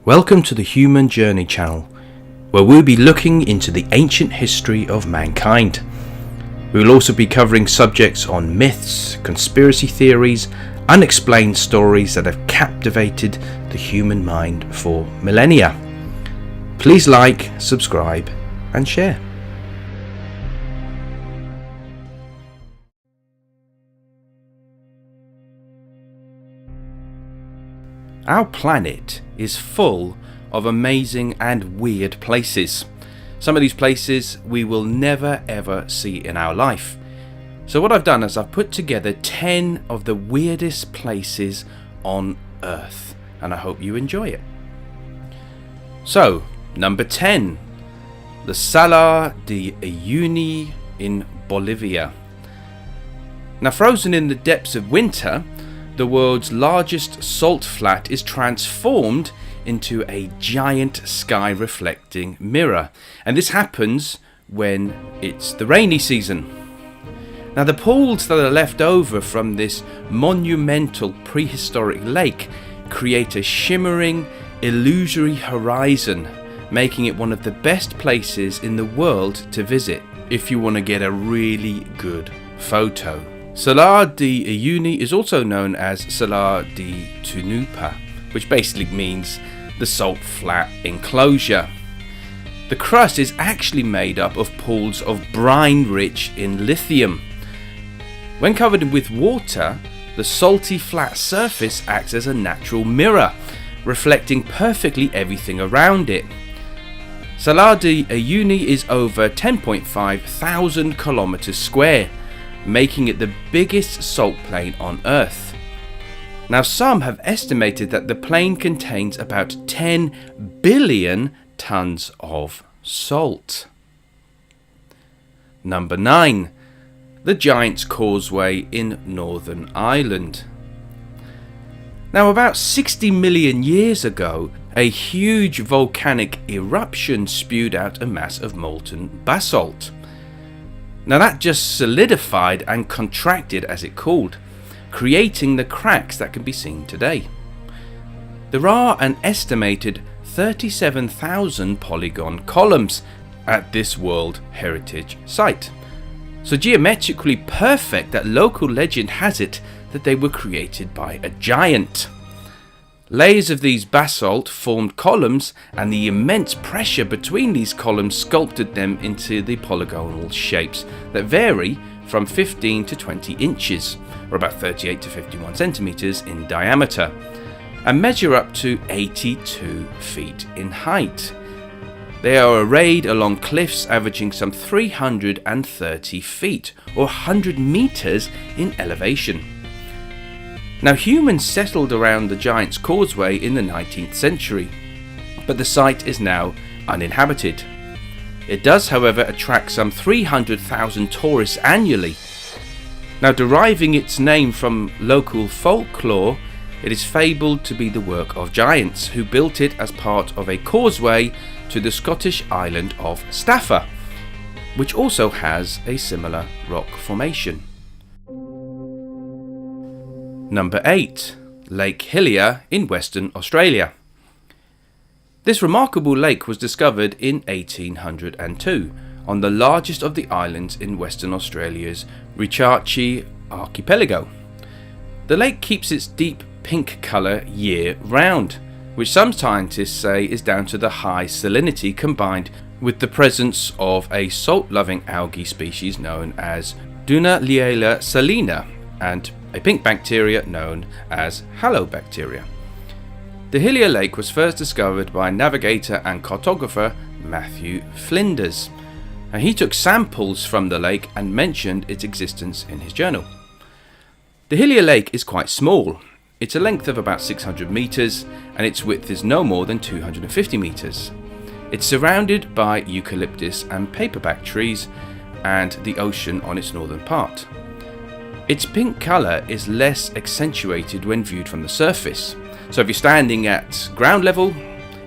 Welcome to the Human Journey channel, where we'll be looking into the ancient history of mankind. We will also be covering subjects on myths, conspiracy theories, unexplained stories that have captivated the human mind for millennia. Please like, subscribe, and share. Our planet is full of amazing and weird places. Some of these places we will never ever see in our life. So what I've done is I've put together 10 of the weirdest places on Earth, and I hope you enjoy it. So, number 10, the Salar de Uyuni in Bolivia. Now, frozen in the depths of winter, the world's largest salt flat is transformed into a giant sky reflecting mirror, and this happens when it's the rainy season. Now, the pools that are left over from this monumental prehistoric lake create a shimmering, illusory horizon, making it one of the best places in the world to visit if you want to get a really good photo. Salar de Uyuni is also known as Salar de Tunupa, which basically means the salt flat enclosure. The crust is actually made up of pools of brine rich in lithium. When covered with water, the salty flat surface acts as a natural mirror, reflecting perfectly everything around it. Salar de Uyuni is over 10.5 thousand kilometers square, making it the biggest salt plain on Earth. Now, some have estimated that the plain contains about 10 billion tons of salt. Number 9. The Giant's Causeway in Northern Ireland. Now, about 60 million years ago, a huge volcanic eruption spewed out a mass of molten basalt. Now, that just solidified and contracted as it cooled, creating the cracks that can be seen today. There are an estimated 37,000 polygon columns at this World Heritage Site, so geometrically perfect that local legend has it that they were created by a giant. Layers of these basalt formed columns, and the immense pressure between these columns sculpted them into the polygonal shapes that vary from 15 to 20 inches, or about 38 to 51 centimeters in diameter, and measure up to 82 feet in height. They are arrayed along cliffs averaging some 330 feet, or 100 meters in elevation. Now, humans settled around the Giant's Causeway in the 19th century, but the site is now uninhabited. It does, however, attract some 300,000 tourists annually. Now, deriving its name from local folklore, it is fabled to be the work of giants who built it as part of a causeway to the Scottish island of Staffa, which also has a similar rock formation. Number 8. Lake Hillier in Western Australia. This remarkable lake was discovered in 1802 on the largest of the islands in Western Australia's Reechachi archipelago. The lake keeps its deep pink colour year round, which some scientists say is down to the high salinity combined with the presence of a salt-loving algae species known as Dunaliella salina and a pink bacteria known as halobacteria. The Hillier Lake was first discovered by navigator and cartographer Matthew Flinders, and he took samples from the lake and mentioned its existence in his journal. The Hillier Lake is quite small. It's a length of about 600 meters, and its width is no more than 250 meters. It's surrounded by eucalyptus and paperback trees and the ocean on its northern part. Its pink colour is less accentuated when viewed from the surface, so if you're standing at ground level,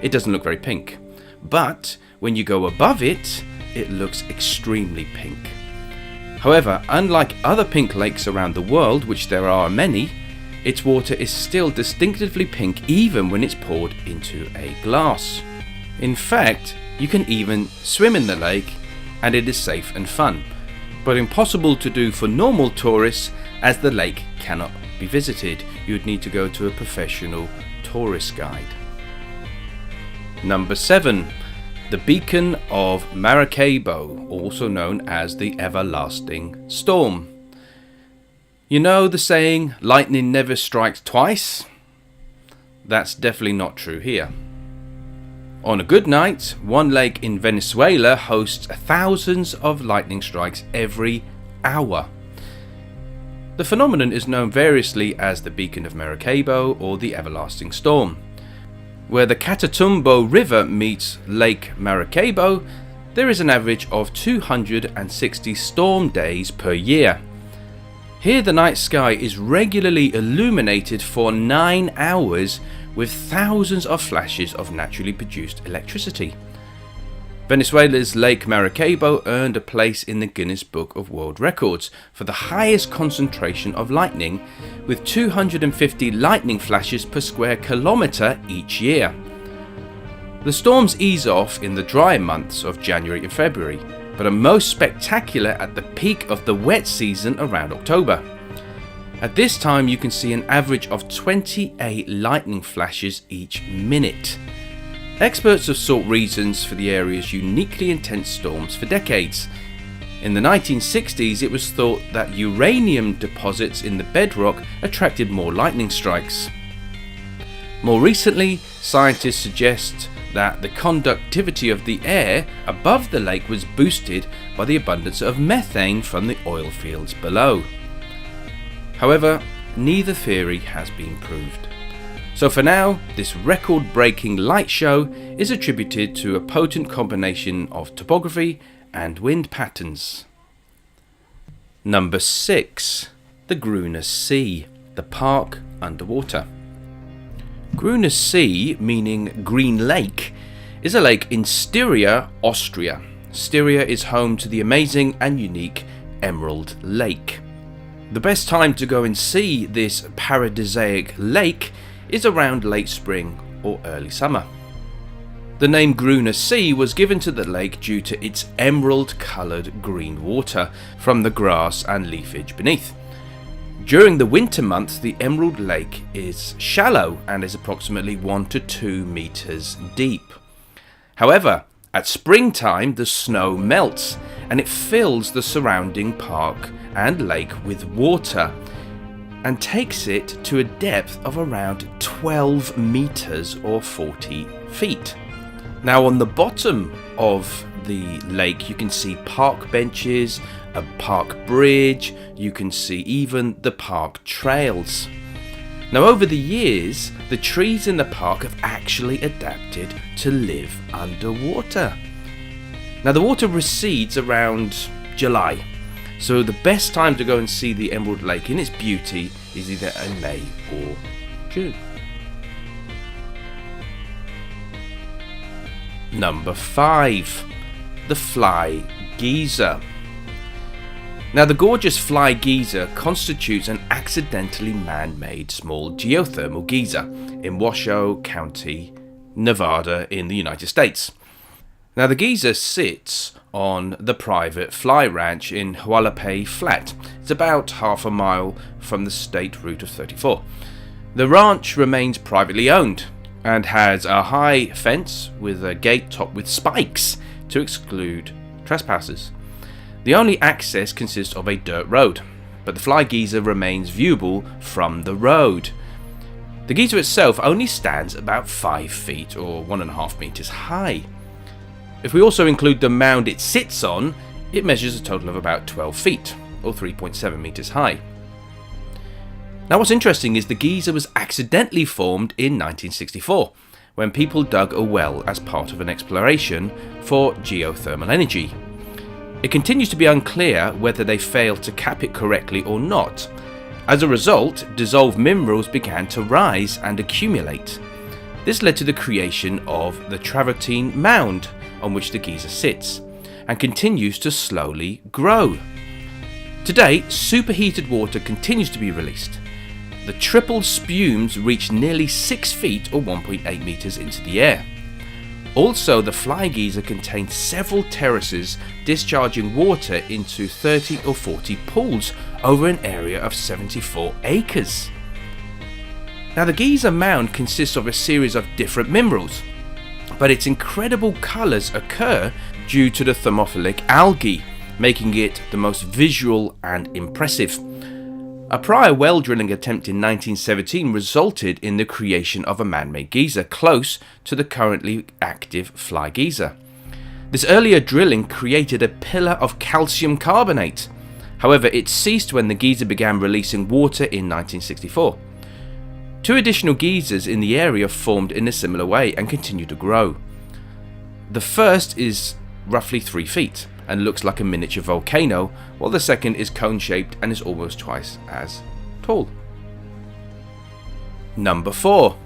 it doesn't look very pink. But when you go above it, it looks extremely pink. However, unlike other pink lakes around the world, which there are many, its water is still distinctively pink even when it's poured into a glass. In fact, you can even swim in the lake and it is safe and fun, but impossible to do for normal tourists as the lake cannot be visited. You'd need to go to a professional tourist guide. Number 7. The Beacon of Maracaibo, also known as the Everlasting Storm. You know the saying, lightning never strikes twice? That's definitely not true here. On a good night, one lake in Venezuela hosts thousands of lightning strikes every hour. The phenomenon is known variously as the Beacon of Maracaibo or the Everlasting Storm. Where the Catatumbo River meets Lake Maracaibo, there is an average of 260 storm days per year. Here the night sky is regularly illuminated for 9 hours with thousands of flashes of naturally produced electricity. Venezuela's Lake Maracaibo earned a place in the Guinness Book of World Records for the highest concentration of lightning, with 250 lightning flashes per square kilometre each year. The storms ease off in the dry months of January and February, but are most spectacular at the peak of the wet season around October. At this time you can see an average of 28 lightning flashes each minute. Experts have sought reasons for the area's uniquely intense storms for decades. In the 1960s, it was thought that uranium deposits in the bedrock attracted more lightning strikes. More recently, scientists suggest that the conductivity of the air above the lake was boosted by the abundance of methane from the oil fields below. However, neither theory has been proved. So for now, this record-breaking light show is attributed to a potent combination of topography and wind patterns. Number 6. The Gruner Sea, the park underwater. Gruner Sea, meaning Green Lake, is a lake in Styria, Austria. Styria is home to the amazing and unique Emerald Lake. The best time to go and see this paradisaic lake is around late spring or early summer. The name Gruner Sea was given to the lake due to its emerald-coloured green water from the grass and leafage beneath. During the winter months, the Emerald Lake is shallow and is approximately 1 to 2 meters deep. However, at springtime the snow melts and it fills the surrounding park and lake with water, and takes it to a depth of around 12 meters or 40 feet. Now on the bottom of the lake you can see park benches, a park bridge, you can see even the park trails. Now over the years, the trees in the park have actually adapted to live underwater. Now the water recedes around July, so the best time to go and see the Emerald Lake in its beauty is either in May or June. Number 5. The Fly Geyser. Now the gorgeous Fly Geyser constitutes an accidentally man-made small geothermal geyser in Washoe County, Nevada in the United States. Now the geyser sits on the private fly ranch in Hualapai Flat. It's about half a mile from the state route of 34. The ranch remains privately owned and has a high fence with a gate topped with spikes to exclude trespassers. The only access consists of a dirt road, but the Fly Geyser remains viewable from the road. The geyser itself only stands about 5 feet or 1.5 meters high. If we also include the mound it sits on, it measures a total of about 12 feet, or 3.7 meters high. Now what's interesting is the geyser was accidentally formed in 1964, when people dug a well as part of an exploration for geothermal energy. It continues to be unclear whether they failed to cap it correctly or not. As a result, dissolved minerals began to rise and accumulate. This led to the creation of the travertine mound on which the geyser sits, and continues to slowly grow. Today, superheated water continues to be released. The triple spumes reach nearly 6 feet or 1.8 meters into the air. Also, the Fly Geyser contains several terraces discharging water into 30 or 40 pools over an area of 74 acres. Now, the Geyser mound consists of a series of different minerals, but its incredible colours occur due to the thermophilic algae, making it the most visual and impressive. A prior well drilling attempt in 1917 resulted in the creation of a man-made geyser close to the currently active Fly Geyser. This earlier drilling created a pillar of calcium carbonate. However, it ceased when the geyser began releasing water in 1964. 2 additional geysers in the area formed in a similar way and continue to grow. The first is roughly 3 feet and looks like a miniature volcano, while the second is cone-shaped and is almost twice as tall. Number 4.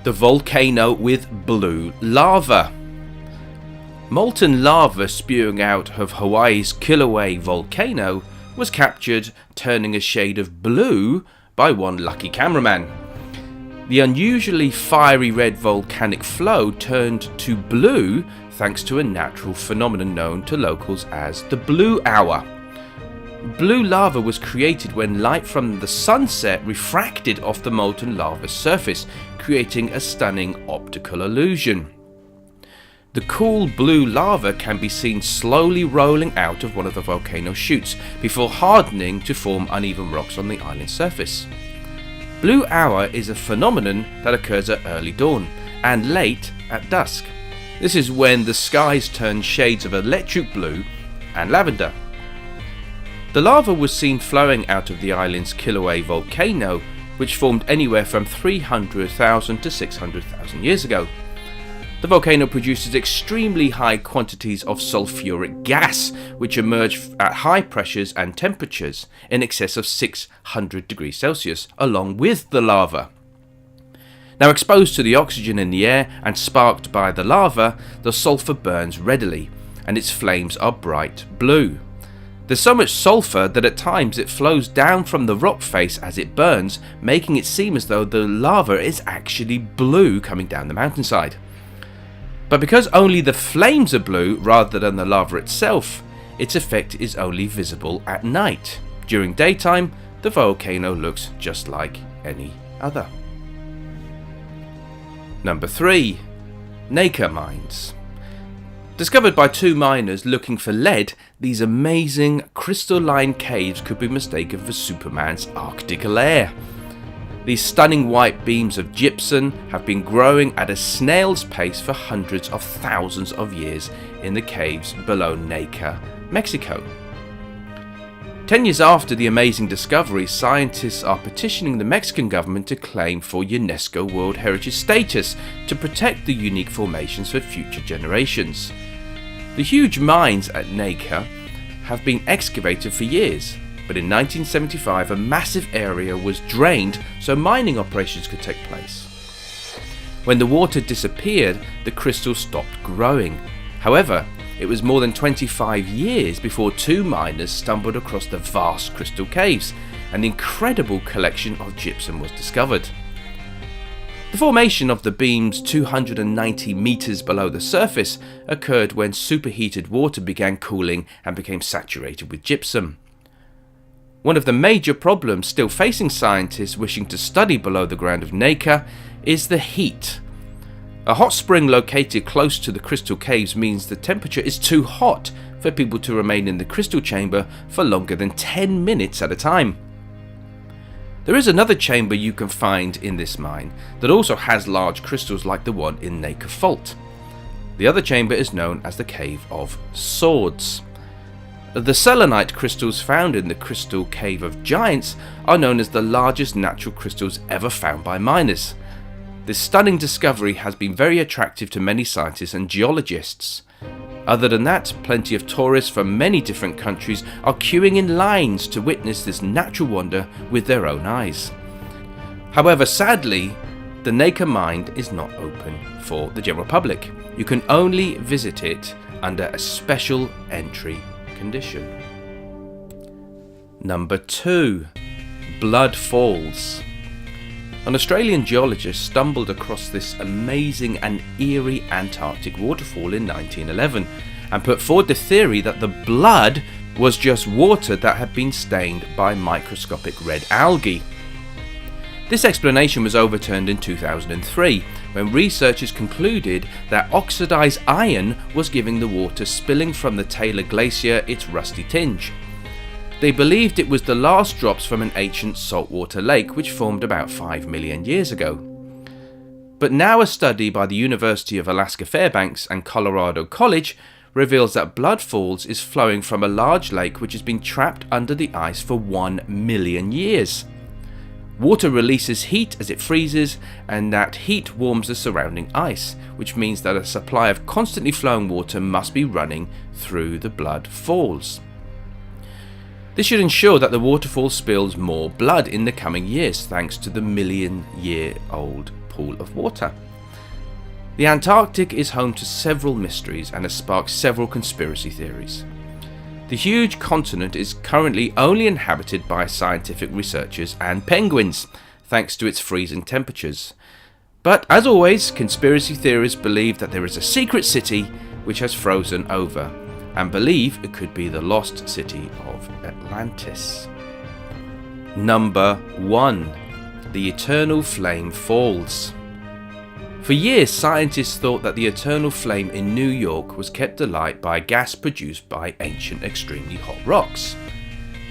The volcano with blue lava. Molten lava spewing out of Hawaii's Kilauea volcano was captured turning a shade of blue by one lucky cameraman. The unusually fiery red volcanic flow turned to blue thanks to a natural phenomenon known to locals as the blue hour. Blue lava was created when light from the sunset refracted off the molten lava's surface, creating a stunning optical illusion. The cool blue lava can be seen slowly rolling out of one of the volcano chutes before hardening to form uneven rocks on the island's surface. Blue hour is a phenomenon that occurs at early dawn and late at dusk. This is when the skies turn shades of electric blue and lavender. The lava was seen flowing out of the island's Kilauea volcano, which formed anywhere from 300,000 to 600,000 years ago. The volcano produces extremely high quantities of sulfuric gas, which emerge at high pressures and temperatures in excess of 600 degrees Celsius, along with the lava. Now, exposed to the oxygen in the air and sparked by the lava, the sulfur burns readily, and its flames are bright blue. There's so much sulfur that at times it flows down from the rock face as it burns, making it seem as though the lava is actually blue coming down the mountainside. But because only the flames are blue rather than the lava itself, its effect is only visible at night. During daytime, the volcano looks just like any other. Number 3. Naica Mines. Discovered by 2 miners looking for lead, these amazing crystalline caves could be mistaken for Superman's Arctic lair. These stunning white beams of gypsum have been growing at a snail's pace for hundreds of thousands of years in the caves below Naica, Mexico. 10 years after the amazing discovery, scientists are petitioning the Mexican government to claim for UNESCO World Heritage status to protect the unique formations for future generations. The huge mines at Naica have been excavated for years, but in 1975 a massive area was drained so mining operations could take place. When the water disappeared, the crystals stopped growing. However, it was more than 25 years before 2 miners stumbled across the vast crystal caves, and the incredible collection of gypsum was discovered. The formation of the beams 290 meters below the surface occurred when superheated water began cooling and became saturated with gypsum. One of the major problems still facing scientists wishing to study below the ground of Naica is the heat. A hot spring located close to the crystal caves means the temperature is too hot for people to remain in the crystal chamber for longer than 10 minutes at a time. There is another chamber you can find in this mine that also has large crystals like the one in Naica Fault. The other chamber is known as the Cave of Swords. The selenite crystals found in the Crystal Cave of Giants are known as the largest natural crystals ever found by miners. This stunning discovery has been very attractive to many scientists and geologists. Other than that, plenty of tourists from many different countries are queuing in lines to witness this natural wonder with their own eyes. However, sadly, the Naica Mine is not open for the general public. You can only visit it under a special entry condition. Number 2. Blood Falls. An Australian geologist stumbled across this amazing and eerie Antarctic waterfall in 1911 and put forward the theory that the blood was just water that had been stained by microscopic red algae. This explanation was overturned in 2003 when researchers concluded that oxidized iron was giving the water spilling from the Taylor Glacier its rusty tinge. They believed it was the last drops from an ancient saltwater lake which formed about 5 million years ago. But now a study by the University of Alaska Fairbanks and Colorado College reveals that blood falls is flowing from a large lake which has been trapped under the ice for 1 million years. Water releases heat as it freezes, and that heat warms the surrounding ice, which means that a supply of constantly flowing water must be running through the blood falls. This should ensure that the waterfall spills more blood in the coming years thanks to the million-year-old pool of water. The Antarctic is home to several mysteries and has sparked several conspiracy theories. The huge continent is currently only inhabited by scientific researchers and penguins, thanks to its freezing temperatures. But as always, conspiracy theorists believe that there is a secret city which has frozen over, and believe it could be the lost city of Atlantis. Number 1. The Eternal Flame Falls. For years, scientists thought that the eternal flame in New York was kept alight by gas produced by ancient extremely hot rocks.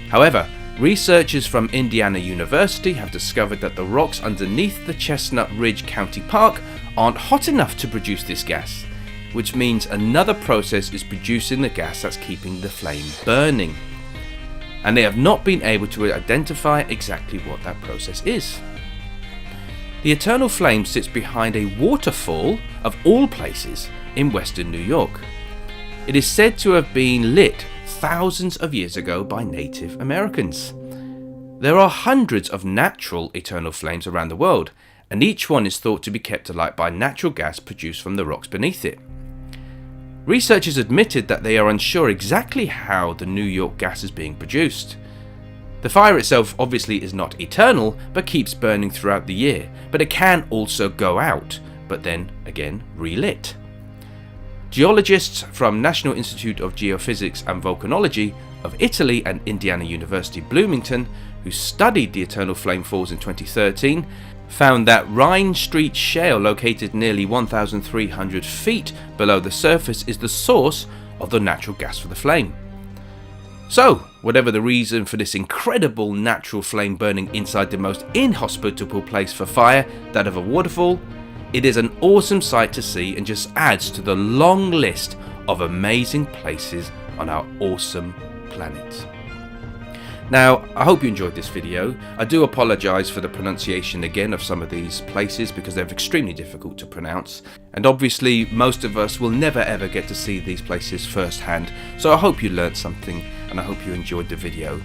However, researchers from Indiana University have discovered that the rocks underneath the Chestnut Ridge County Park aren't hot enough to produce this gas, which means another process is producing the gas that's keeping the flame burning. And they have not been able to identify exactly what that process is. The eternal flame sits behind a waterfall, of all places, in western New York. It is said to have been lit thousands of years ago by Native Americans. There are hundreds of natural eternal flames around the world, and each one is thought to be kept alight by natural gas produced from the rocks beneath it. Researchers admitted that they are unsure exactly how the New York gas is being produced. The fire itself obviously is not eternal, but keeps burning throughout the year, but it can also go out, but then again relit. Geologists from National Institute of Geophysics and Volcanology of Italy and Indiana University Bloomington, who studied the eternal flame falls in 2013, found that Rhine Street Shale, located nearly 1,300 feet below the surface, is the source of the natural gas for the flame. So, whatever the reason for this incredible natural flame burning inside the most inhospitable place for fire, that of a waterfall, it is an awesome sight to see and just adds to the long list of amazing places on our awesome planet. Now, I hope you enjoyed this video. I do apologise for the pronunciation again of some of these places because they're extremely difficult to pronounce. And obviously, most of us will never ever get to see these places firsthand. So I hope you learned something and I hope you enjoyed the video.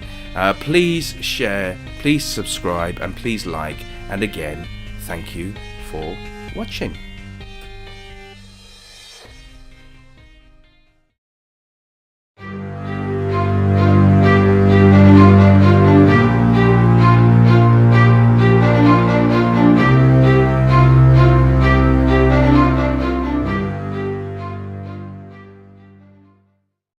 Please share, please subscribe and please like. And again, thank you for watching.